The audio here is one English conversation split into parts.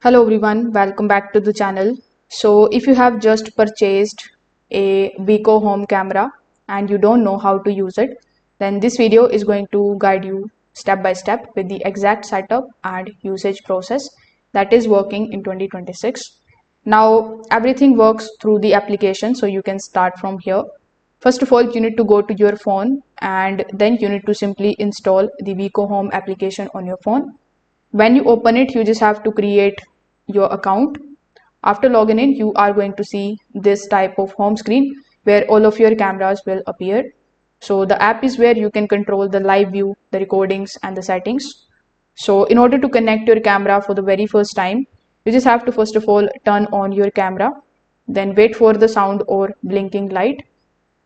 Hello everyone, welcome back to the channel. So if you have just purchased a VicoHome camera and you don't know how to use it, then this video is going to guide you step by step with the exact setup and usage process that is working in 2026. Now everything works through the application, so you can start from here. First of all, you need to go to your phone and then you need to simply install the VicoHome application on your phone. When you open it, you just have to create your account. After logging in, you are going to see this type of home screen where all of your cameras will appear. So the app is where you can control the live view, the recordings and the settings. So in order to connect your camera for the very first time, you just have to first of all turn on your camera, then wait for the sound or blinking light.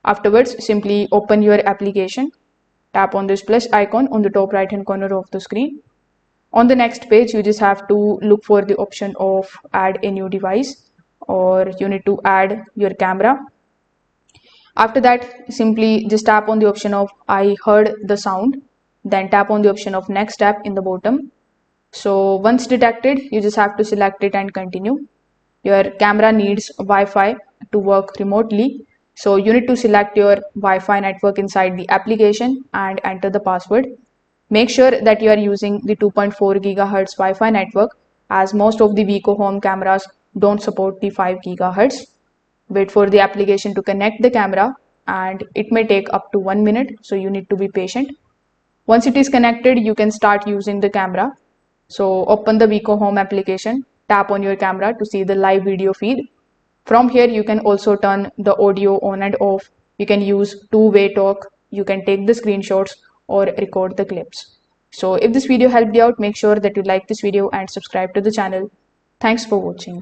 Afterwards, simply open your application, tap on this plus icon on the top right hand corner of the screen. On the next page, you just have to look for the option of add a new device, or you need to add your camera. After that, simply just tap on the option of I heard the sound, then tap on the option of next step in the bottom. So once detected, you just have to select it and continue. Your camera needs Wi-Fi to work remotely. So you need to select your Wi-Fi network inside the application and enter the password. Make sure that you are using the 2.4 GHz Wi-Fi network, as most of the VicoHome cameras don't support the 5 GHz. Wait for the application to connect the camera and it may take up to 1 minute, so you need to be patient. Once it is connected, you can start using the camera. So open the VicoHome application, tap on your camera to see the live video feed. From here, you can also turn the audio on and off. You can use two-way talk. You can take the screenshots or record the clips. So if this video helped you out, make sure that you like this video and subscribe to the channel. Thanks for watching.